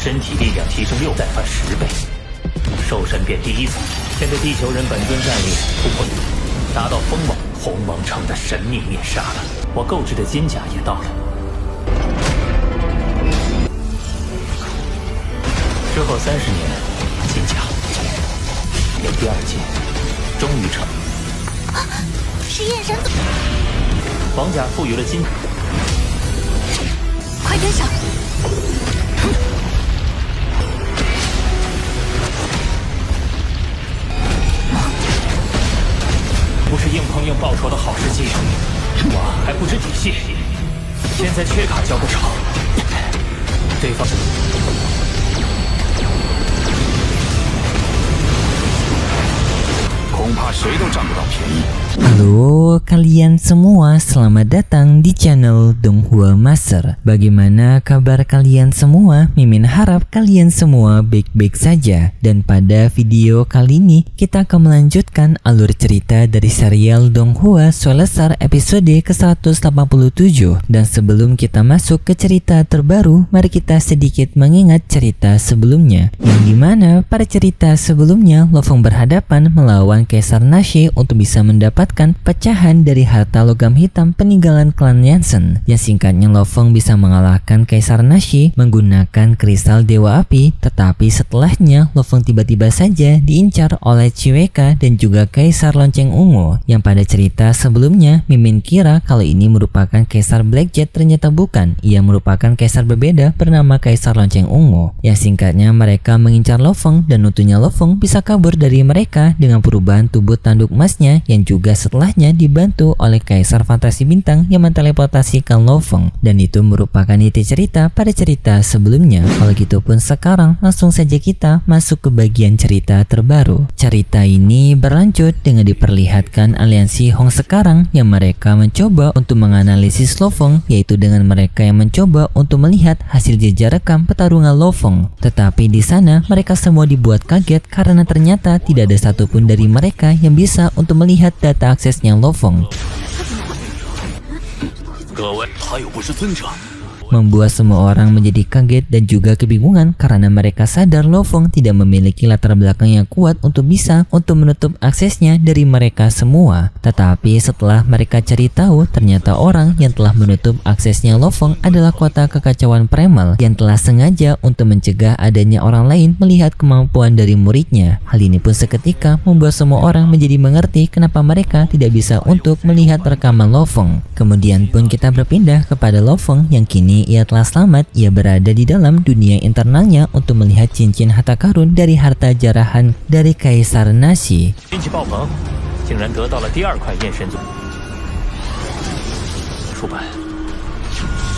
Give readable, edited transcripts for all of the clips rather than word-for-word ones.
身体力量提升6再翻10倍，兽神变第1层。现在地球人本尊战力突破达到风王红王城的神秘面纱了。我购置的金甲也到了。之后30年，金甲有第2阶，终于成。实验神族，王甲赋予了金，快跟上！不是硬碰硬报仇的好时机，我还不知底细。现在缺卡交不成，对方恐怕谁都占不到便宜。Halo kalian semua, selamat datang di channel Donghua Master. Bagaimana kabar kalian semua? Mimin harap kalian semua baik-baik saja. Dan pada video kali ini kita akan melanjutkan alur cerita dari serial Donghua Soulstar episode ke-187. Dan sebelum kita masuk ke cerita terbaru, mari kita sedikit mengingat cerita sebelumnya, yang dimana pada cerita sebelumnya Lo Feng berhadapan melawan Kaisar Nashi untuk bisa mendapatkan pecahan dari harta logam hitam peninggalan klan Yansen. Yang singkatnya Lo Feng bisa mengalahkan Kaisar Nashi menggunakan kristal Dewa Api, tetapi setelahnya Lo Feng tiba-tiba saja diincar oleh Chiweka dan juga Kaisar Lonceng Ungu. Yang pada cerita sebelumnya Mimin kira kalau ini merupakan Kaisar Blackjet, ternyata bukan. Ia merupakan Kaisar berbeda bernama Kaisar Lonceng Ungu. Yang singkatnya mereka mengincar Lo Feng dan untungnya Lo Feng bisa kabur dari mereka dengan perubahan tubuh tanduk emasnya yang juga setelahnya dibantu oleh Kaisar Fantasi Bintang yang menteleportasikan Lo Feng. Dan itu merupakan inti cerita pada cerita sebelumnya. Kalau gitu pun sekarang langsung saja kita masuk ke bagian cerita terbaru. Cerita ini berlanjut dengan diperlihatkan aliansi Hong sekarang yang mereka mencoba untuk menganalisis Lo Feng, yaitu dengan mereka yang mencoba untuk melihat hasil jejak rekam pertarungan Lo Feng. Tetapi di sana mereka semua dibuat kaget karena ternyata tidak ada satupun dari mereka yang bisa untuk melihat data aksesnya Lo Feng. Membuat semua orang menjadi kaget dan juga kebingungan karena mereka sadar Lo Feng tidak memiliki latar belakang yang kuat untuk bisa menutup aksesnya dari mereka semua. Tetapi setelah mereka cari tahu, ternyata orang yang telah menutup aksesnya Lo Feng adalah kota kekacauan Primal yang telah sengaja untuk mencegah adanya orang lain melihat kemampuan dari muridnya. Hal ini pun seketika membuat semua orang menjadi mengerti kenapa mereka tidak bisa untuk melihat rekaman Lo Feng. Kemudian pun kita berpindah kepada Lo Feng yang kini ia telah selamat. Ia berada di dalam dunia internalnya untuk melihat cincin harta karun dari harta jarahan dari Kaisar Nashi.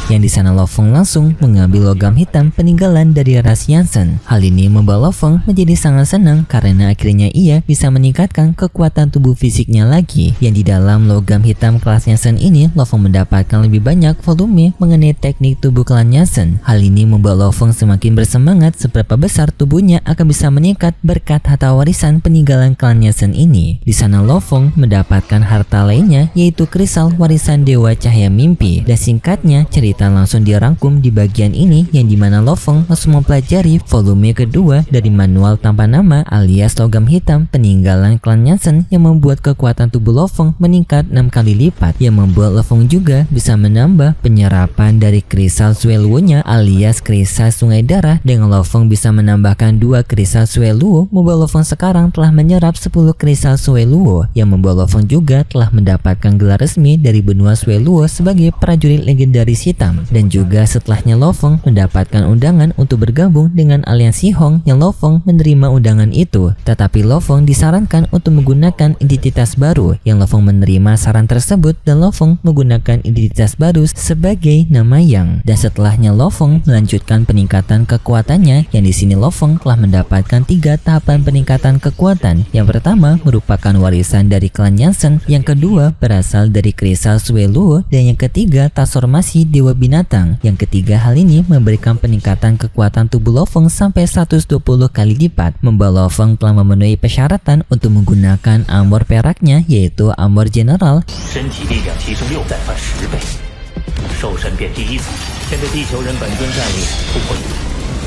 Yang di sana Lo Feng langsung mengambil logam hitam peninggalan dari ras Yansen. Hal ini membuat Lo Feng menjadi sangat senang karena akhirnya ia bisa meningkatkan kekuatan tubuh fisiknya lagi. Yang di dalam logam hitam kelas Yansen ini, Lo Feng mendapatkan lebih banyak volume mengenai teknik tubuh klan Yansen. Hal ini membuat Lo Feng semakin bersemangat seberapa besar tubuhnya akan bisa meningkat berkat harta warisan peninggalan klan Yansen ini. Di sana Lo Feng mendapatkan harta lainnya, yaitu kristal warisan Dewa Cahaya Mimpi. Dan singkatnya cerita langsung dirangkum di bagian ini, yang dimana Lo Feng langsung mempelajari volume kedua dari manual tanpa nama alias logam hitam peninggalan klan Yansen yang membuat kekuatan tubuh Lo Feng meningkat 6 kali lipat, yang membuat Lo Feng juga bisa menambah penyerapan dari kristal Sueluo-nya alias kristal sungai darah. Dengan Lo Feng bisa menambahkan 2 kristal Sueluo, membuat Lo Feng sekarang telah menyerap 10 kristal Sueluo, yang membuat Lo Feng juga telah mendapatkan gelar resmi dari benua Sueluo sebagai prajurit legendaris hitam. Dan juga setelahnya Lo Feng mendapatkan undangan untuk bergabung dengan aliansi Hong, yang Lo Feng menerima undangan itu. Tetapi Lo Feng disarankan untuk menggunakan identitas baru, yang Lo Feng menerima saran tersebut dan Lo Feng menggunakan identitas baru sebagai nama Yang. Dan setelahnya Lo Feng melanjutkan peningkatan kekuatannya, yang di sini Lo Feng telah mendapatkan 3 tahapan peningkatan kekuatan. Yang pertama merupakan warisan dari klan Yansen, yang kedua berasal dari kristal Sueluo, dan yang ketiga transformasi Dewa Binatang. Yang ketiga hal ini memberikan peningkatan kekuatan tubuh Lo Feng sampai 120 kali lipat, membuat Lo Feng telah memenuhi persyaratan untuk menggunakan armor peraknya, yaitu armor general. 身体力量提升6再翻10倍，兽神变第1层。现在地球人本尊战力突破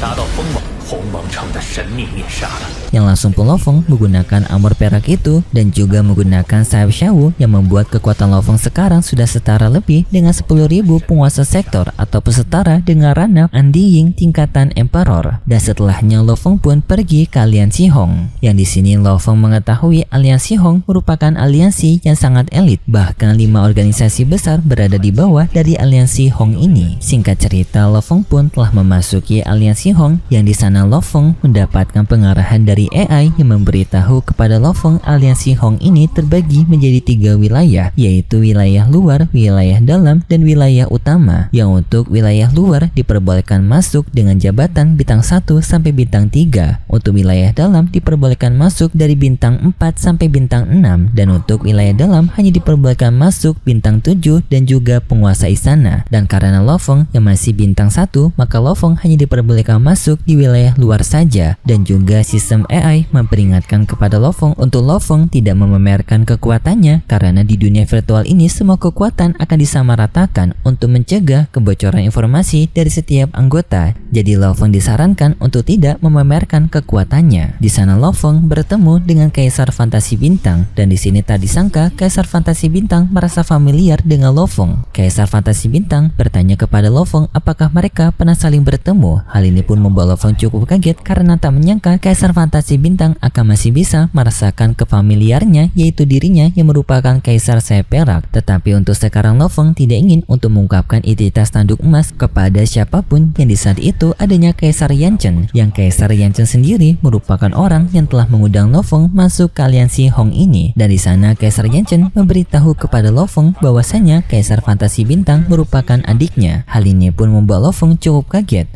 达到封王红王城的神秘面纱了。 Yang langsung pun Lo Fong menggunakan armor perak itu dan juga menggunakan sayap Xiao yang membuat kekuatan Lo Fong sekarang sudah setara lebih dengan 10.000 penguasa sektor ataupun setara dengan Rana Andi Ying tingkatan Emperor. Dan setelahnya Lo Fong pun pergi ke aliansi Hong. Yang di sini Lo Fong mengetahui aliansi Hong merupakan aliansi yang sangat elit, bahkan 5 organisasi besar berada di bawah dari aliansi Hong ini. Singkat cerita, Lo Fong pun telah memasuki aliansi Hong yang di sana Lo Fong mendapatkan pengarahan dari AI yang memberitahu kepada Lo Fong aliansi Hong ini terbagi menjadi 3 wilayah, yaitu wilayah luar, wilayah dalam, dan wilayah utama. Yang untuk wilayah luar diperbolehkan masuk dengan jabatan bintang 1 sampai bintang 3. Untuk wilayah dalam diperbolehkan masuk dari bintang 4 sampai bintang 6, dan untuk wilayah dalam hanya diperbolehkan masuk bintang 7 dan juga penguasa istana. Dan karena Lo Fong yang masih bintang 1, maka Lo Fong hanya diperbolehkan masuk di wilayah luar saja. Dan juga sistem AI memperingatkan kepada Lo Fong untuk Lo Fong tidak memamerkan kekuatannya, karena di dunia virtual ini semua kekuatan akan disamaratakan untuk mencegah kebocoran informasi dari setiap anggota. Jadi Lo Fong disarankan untuk tidak memamerkan kekuatannya. Di sana Lo Fong bertemu dengan Kaisar Fantasi Bintang, dan di sini tak disangka Kaisar Fantasi Bintang merasa familiar dengan Lo Fong. Kaisar Fantasi Bintang bertanya kepada Lo Fong apakah mereka pernah saling bertemu. Hal ini pun membuat Lo Fong cukup kaget karena tak menyangka Kaisar Fantasi Bintang akan masih bisa merasakan kefamiliarnya, yaitu dirinya yang merupakan Kaisar Sayap Perak. Tetapi untuk sekarang Lo Fong tidak ingin untuk mengungkapkan identitas tanduk emas kepada siapapun yang di saat itu adanya Kaisar Yanchen. Yang Kaisar Yanchen sendiri merupakan orang yang telah mengundang Lo Fong masuk ke aliansi Hong ini. Dan di sana Kaisar Yanchen memberitahu kepada Lo Fong bahwasanya Kaisar Fantasi Bintang merupakan adiknya. Hal ini pun membuat Lo Fong cukup kaget.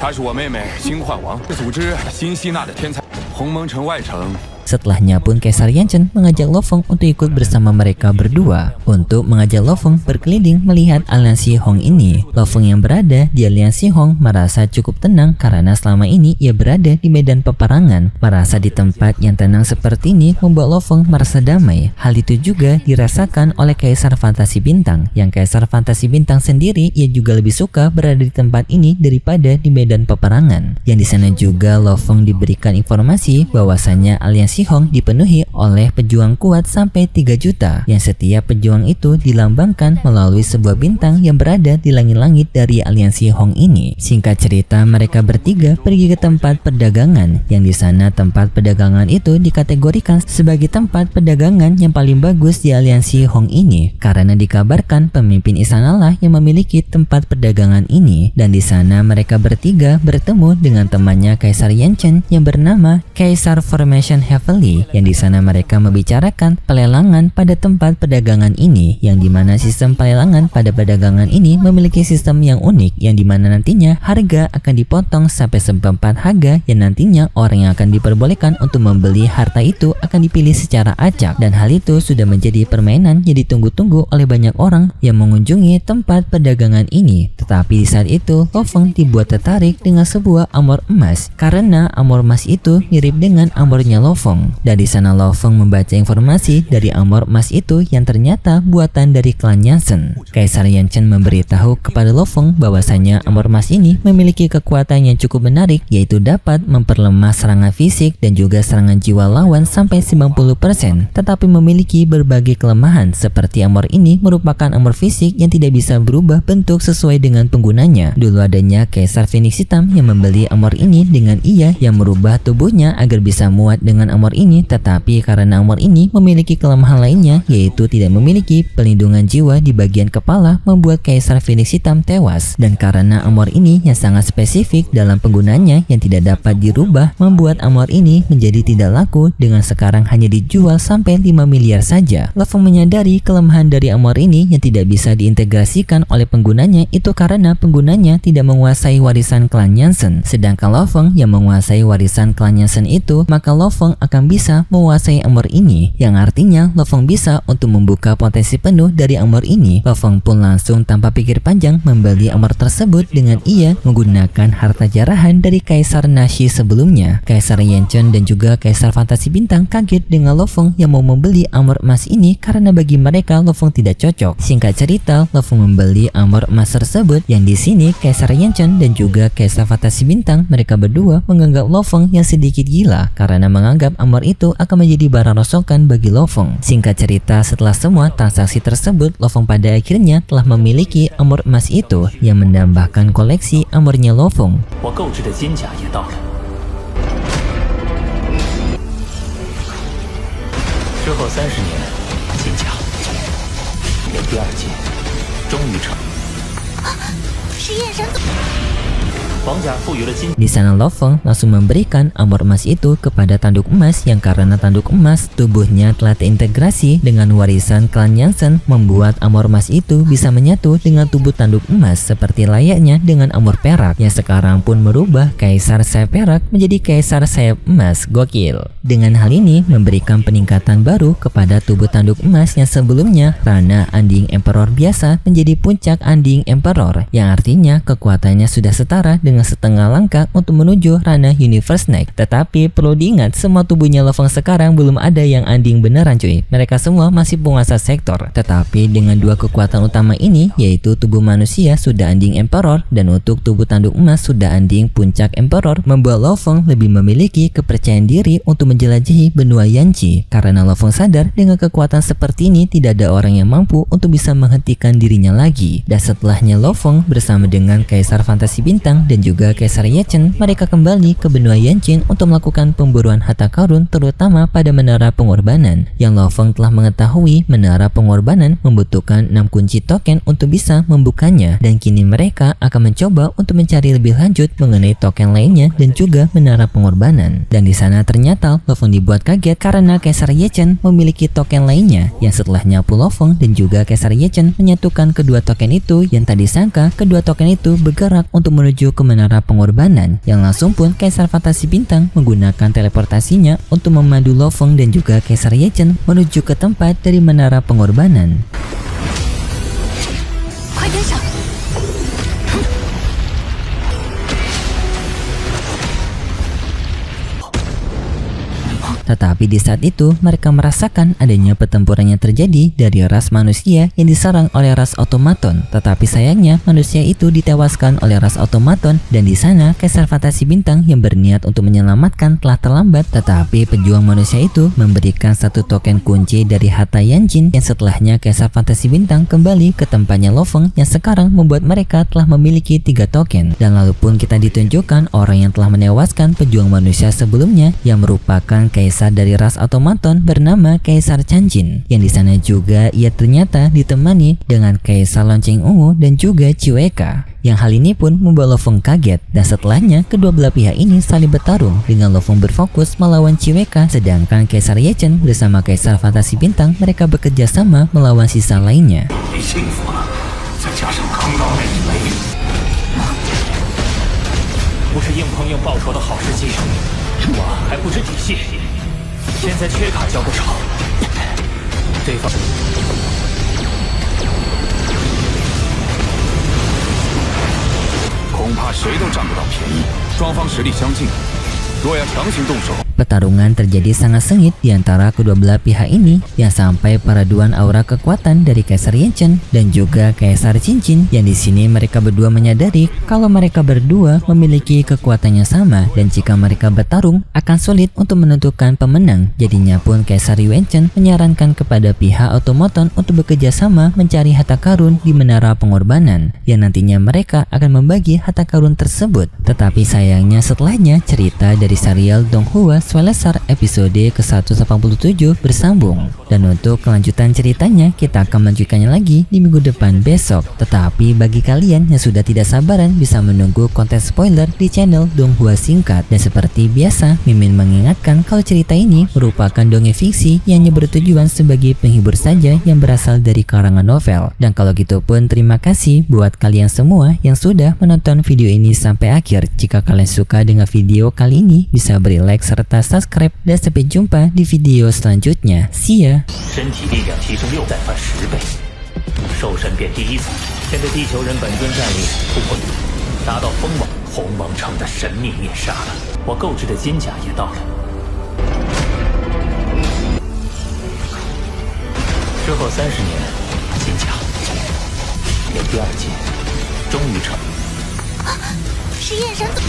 她是我妹妹星幻王，组织新希纳的天才，鸿蒙城外城。 Setelahnya pun Kaisar Yanchen mengajak Lo Fong untuk ikut bersama mereka berdua untuk mengajak Lo Fong berkeliling melihat aliansi Hong ini. Lo Fong yang berada di aliansi Hong merasa cukup tenang karena selama ini ia berada di medan peperangan. Merasa di tempat yang tenang seperti ini membuat Lo Fong merasa damai. Hal itu juga dirasakan oleh Kaisar Fantasi Bintang. Yang Kaisar Fantasi Bintang sendiri ia juga lebih suka berada di tempat ini daripada di medan peperangan. Yang di sana juga Lo Fong diberikan informasi bahwasanya aliansi Hong dipenuhi oleh pejuang kuat sampai 3 juta, yang setiap pejuang itu dilambangkan melalui sebuah bintang yang berada di langit-langit dari aliansi Hong ini. Singkat cerita, mereka bertiga pergi ke tempat perdagangan, yang di sana tempat perdagangan itu dikategorikan sebagai tempat perdagangan yang paling bagus di aliansi Hong ini, karena dikabarkan pemimpin istana lah yang memiliki tempat perdagangan ini. Dan di sana mereka bertiga bertemu dengan temannya Kaisar Yanchen yang bernama Kaisar Formation Heavily, yang di sana mereka membicarakan pelelangan pada tempat perdagangan ini, yang dimana sistem pelelangan pada perdagangan ini memiliki sistem yang unik, yang dimana nantinya harga akan dipotong sampai seperempat harga, yang nantinya orang yang akan diperbolehkan untuk membeli harta itu akan dipilih secara acak. Dan hal itu sudah menjadi permainan yang ditunggu-tunggu oleh banyak orang yang mengunjungi tempat perdagangan ini. Tetapi di saat itu Lo Fong dibuat tertarik dengan sebuah armor emas, karena armor emas itu mirip dengan armornya Lo Fong. Dan di sana Lo Fong membaca informasi dari armor emas itu yang ternyata buatan dari klan Yanchen. Kaisar Yanchen memberitahu kepada Lo Fong bahwasanya armor emas ini memiliki kekuatan yang cukup menarik, yaitu dapat memperlemah serangan fisik dan juga serangan jiwa lawan sampai 90%, tetapi memiliki berbagai kelemahan seperti armor ini merupakan armor fisik yang tidak bisa berubah bentuk sesuai dengan penggunanya. Dulu adanya Kaisar Phoenix Hitam yang membeli armor ini dengan ia yang merubah tubuhnya agar bisa muat dengan armor ini, tetapi karena armor ini memiliki kelemahan lainnya, yaitu tidak memiliki pelindungan jiwa di bagian kepala, membuat Kaisar Phoenix Hitam tewas. Dan karena armor ini yang sangat spesifik dalam penggunanya yang tidak dapat dirubah, membuat armor ini menjadi tidak laku, dengan sekarang hanya dijual sampai 5 miliar saja. Lo Fong menyadari kelemahan dari armor ini yang tidak bisa diintegrasikan oleh penggunanya itu karena penggunanya tidak menguasai warisan klan Yanchen. Sedangkan Lo Fong yang menguasai warisan klan Yanchen itu, maka Lo Fong akan akan bisa menguasai armor ini, yang artinya Lo Fong bisa untuk membuka potensi penuh dari armor ini. Lo Fong pun langsung tanpa pikir panjang membeli armor tersebut dengan ia menggunakan harta jarahan dari Kaisar Nashi sebelumnya. Kaisar Yanchen dan juga Kaisar Fantasi Bintang kaget dengan Lo Fong yang mau membeli armor emas ini karena bagi mereka Lo Fong tidak cocok. Singkat cerita, Lo Fong membeli armor emas tersebut yang di sini Kaisar Yanchen dan juga Kaisar Fantasi Bintang mereka berdua menganggap Lo Fong yang sedikit gila karena menganggap armor itu akan menjadi barang rongsokan bagi Lo Fong. Singkat cerita, setelah semua transaksi tersebut, Lo Fong pada akhirnya telah memiliki armor emas itu yang menambahkan koleksi armornya Lo Fong. 我购置的金甲也到了。之后30年，金甲我第2阶终于成。实验神总。 王甲赋予了金。 Di sana Lo Fong langsung memberikan armor emas itu kepada tanduk emas yang karena tanduk emas tubuhnya telah terintegrasi dengan warisan klan Yanchen, membuat armor emas itu bisa menyatu dengan tubuh tanduk emas seperti layaknya dengan armor perak yang sekarang pun merubah Kaisar Sayap Perak menjadi Kaisar Sayap Emas. Gokil. Dengan hal ini memberikan peningkatan baru kepada tubuh tanduk emas yang sebelumnya ranah Undying Emperor biasa menjadi puncak Undying Emperor, yang artinya kekuatannya sudah setara dengan setengah langkah untuk menuju ranah Universe Next. Tetapi perlu diingat, semua tubuhnya Lo Fong sekarang belum ada yang Undying beneran cuy. Mereka semua masih penguasa sektor. Tetapi dengan dua kekuatan utama ini, yaitu tubuh manusia sudah Undying Emperor dan untuk tubuh tanduk emas sudah Undying Puncak Emperor, membuat Lo Fong lebih memiliki kepercayaan diri untuk menjelajahi benua Yanchi. Karena Lo Fong sadar dengan kekuatan seperti ini tidak ada orang yang mampu untuk bisa menghentikan dirinya lagi. Dan setelahnya Lo Fong bersama dengan Kaisar Fantasi Bintang dan juga Kaisar Yanchen, mereka kembali ke benua Yanqin untuk melakukan pemburuan harta karun terutama pada Menara Pengorbanan. Yang Lo Fong telah mengetahui Menara Pengorbanan membutuhkan 6 kunci token untuk bisa membukanya, dan kini mereka akan mencoba untuk mencari lebih lanjut mengenai token lainnya dan juga Menara Pengorbanan. Dan di sana ternyata Lo Fong dibuat kaget karena Kaisar Yanchen memiliki token lainnya, yang setelahnya Lo Fong dan juga Kaisar Yanchen menyatukan kedua token itu, yang tadi sangka kedua token itu bergerak untuk menuju ke Menara Pengorbanan, yang langsung pun Kaisar Fantasi Bintang menggunakan teleportasinya untuk memandu Lo Fong dan juga Kaisar Yanchen menuju ke tempat dari Menara Pengorbanan. 快跟上！ Tetapi di saat itu mereka merasakan adanya pertempuran yang terjadi dari ras manusia yang diserang oleh ras otomaton. Tetapi sayangnya manusia itu ditewaskan oleh ras otomaton, dan di sana Kaisar Fantasi Bintang yang berniat untuk menyelamatkan telah terlambat. Tetapi pejuang manusia itu memberikan satu token kunci dari harta Yanqin, yang setelahnya Kaisar Fantasi Bintang kembali ke tempatnya Lo Fong yang sekarang membuat mereka telah memiliki 3 token. Dan lalu pun kita ditunjukkan orang yang telah menewaskan pejuang manusia sebelumnya yang merupakan Kaisar dari ras otomaton bernama Kaisar Changjin, yang di sana juga ia ternyata ditemani dengan Kaisar Lonceng Ungu dan juga Chiweka. Yang hal ini pun membuat Lo Fong kaget, dan setelahnya kedua belah pihak ini saling bertarung dengan Lo Fong berfokus melawan Chiweka, sedangkan Kaisar Yanchen bersama Kaisar Fantasi Bintang mereka bekerja sama melawan sisa lainnya. 不是硬碰硬报仇的好时机，我还不知底细。现在缺卡交不少，对方恐怕谁都占不到便宜。双方实力相近，若要强行动手。 Pertarungan terjadi sangat sengit di antara kedua belah pihak ini, yang sampai peraduan aura kekuatan dari Kaisar Yanchen dan juga Kaisar Cincin, yang di sini mereka berdua menyadari kalau mereka berdua memiliki kekuatan yang sama, dan jika mereka bertarung akan sulit untuk menentukan pemenang. Jadinya pun Kaisar Yanchen menyarankan kepada pihak otomaton untuk bekerja sama mencari harta karun di Menara Pengorbanan, yang nantinya mereka akan membagi harta karun tersebut. Tetapi sayangnya setelahnya cerita dari serial Donghua Swelesar episode ke-187 bersambung, dan untuk kelanjutan ceritanya kita akan melanjutkannya lagi di minggu depan besok. Tetapi bagi kalian yang sudah tidak sabaran bisa menunggu konten spoiler di channel Donghua Singkat, dan seperti biasa Mimin mengingatkan kalau cerita ini merupakan dongeng fiksi yang hanya bertujuan sebagai penghibur saja yang berasal dari karangan novel. Dan kalau gitu pun terima kasih buat kalian semua yang sudah menonton video ini sampai akhir. Jika kalian suka dengan video kali ini, ini, bisa beri like serta subscribe, dan sampai jumpa di video selanjutnya. See ya! 身体力量提升6，再翻10倍，兽神变第1层。面对地球人本尊战力突破，达到风王红王城的神秘面纱了。我购置的金甲也到了。之后30年，金甲练第2阶，终于成。是燕山宗。